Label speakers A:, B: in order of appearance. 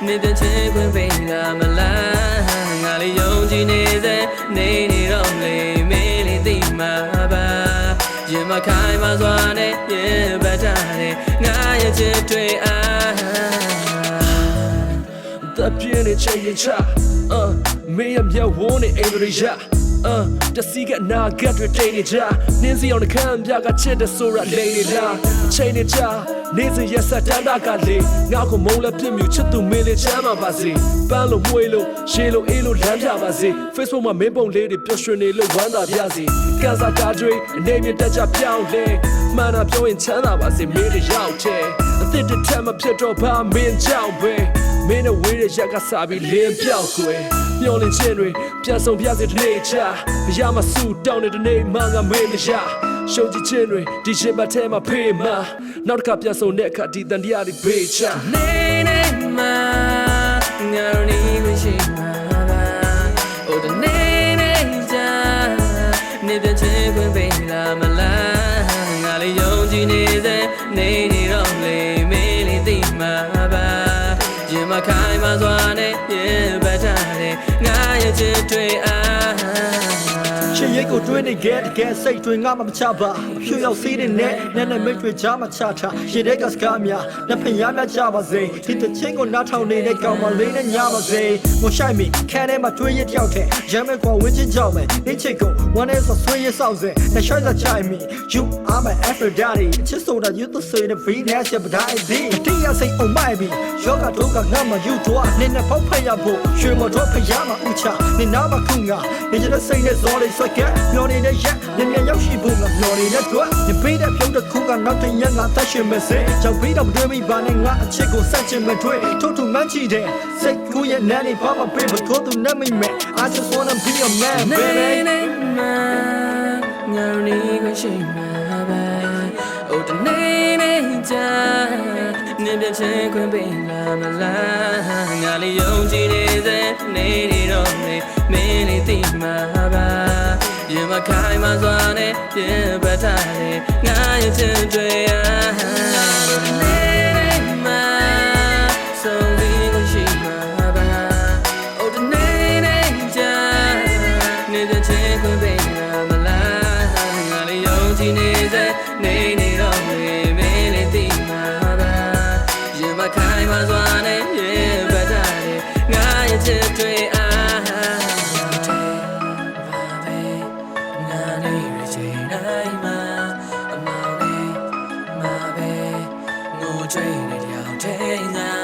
A: နေပြန်ချင်ခွင့်ပေးတာမလားငါလေးယုံကြည်နေစေနေနေတော့လေမင်းလေးသိမှာပါရင်မခိုင်မစွာနဲ့ရင်ပတ်တာနဲ့ငါရဲ့ချစ်တွေThe beauty change me am your one in Asia the sea get na get retain ja ninsi on the cam ya ga chit the sora lady la chain it ja ninsi yes a tanda ka le nga ko mong la pit myu chit tu min le cham ma ba si pan lo mwe lo she lo e lo lan pya ba si Facebook မှာမင်းပုံလေးတွေပျော်ရွှင်နေလို့ဝမ်းသာပြစီကန်စာကားတွေအနေမြင့်တက်ကြပြောင်းလဲမှန်တာပြောရင်ချမ်းသာပါစေမင်းတွေရောက်တယ်အသစ်တစ်ထက်မဖြစ်တော့ဘာမင်းကြောက်ပဲမင်းနဲ့ဝေးတဲ့ရက်ကစားပြီးလင်းပြောက်ွယ်မျောလင်းခြင်းတွေပြန်ဆုံးပြစေတနေ့ချဘရမဆူတောင်းတဲ့တနေ့မှငါမေးမရရှုံကြည့်ခြင်းတွေဒီရှင်ပတ်ထဲမှာဖေးမှာနောက်တစ်ခါပြန်ဆုံးတဲ့အခါဒီတန်တရားတွေဘေးချနေနေမှာငါတို့နေမရှိမှာပါအိုတနေနေချာနေပြန်ချင်ခွင့်ပေးလာမလားငါလေးယုံကြည်နေစေနေနေတော့လေမင်းလေးသိမှာပါရင်မခိုင်မစွာနဲ့ရင်ပတ်တာနဲ့ငါရဲ့ချစ်တွေချစ်ရိတ်ကိုတွင်းနေခဲ့တကယ်စိတ်တွေငါမှမချပါဖြူရောက်စီးတဲ့နဲ့နဲ့မိတ်တွေချာမချထားရေတဲ့ကစကားများနှစ်ဖက်ရမ်းကြပါစေဒီတချင်းကိုနားထောင်နေတဲ့ကောင်မလေးနဲ့ညပါစေမရှိုက်မီခဲထဲမှာတွင်းရတယောက်ထဲရမ်းမဲ့ကွာဝင်းချင်းကြောက်မယ်ဒီချစ်ကိုဝမ်းနဲ့ဆိုဆွေးရဆောက်စေနဲ့ရှိုက်လာချိုက်မီ you are my Aphrodite ချစ်ဆိုတာ you the say the free dance ပဒါအဒီတရားစိတ်အောင်မိုက်ပြီယောဂတို့ကငါမှယူသွားနေနဲ့ပေါက်ဖက်ရဖို့ရွှေမတော်ဖရမှာဥချနေနာမခုငါနေကျတဲ့စိတ်နဲ့ဇော်လေးဆွဲကဲမျောနေတဲ့ရက်မြင်မြန်ရောက်ရှိဖို့ငါမျောနေတဲ့တွေ့နေပေးတဲ့ပြုံးတစ်ခုကနောက်တစ်ရက်ငါသက်ရှင်မစေကြောက်ပြီးတော့တွေးမိပါနဲ့ငါအချစ်ကိုစန့်ချင်မတွေ့ထို့ထူမှန်းချီတဲ့စိတ်ကူးရဲ့နာနေပါမပေးဘကိုသူနဲ့မိမဲ့ I just wanna be your man baby ငါနေခွင့်ရှိမှာပါအိုတနေနေချာနေပြန်ချင်ခွင့်ပေးလာမလားငါလေးယုံကြည်နေစေနေနေတော့လေမင်းလေးသိမှာပါရင်မခိုင်မစွာနဲ့ပြင်ပတ်တာနဲ့ငါရဲ့ချစ်တွေနေနေမှာဆုံးပြီးလို့ရှိမှာပါအိုတနေနေချာနေပြန်ချင်ခွင့်ပေးလာမလားငါလေးယုံကြည်နေစေနေနေတော့လေမင်းလေးသိမှာပါရင်မခိုင်မစွာနဲ့ပြင်ပတ်တာနဲ့ငါရဲ့ချစ်တွေ追你聊天啊。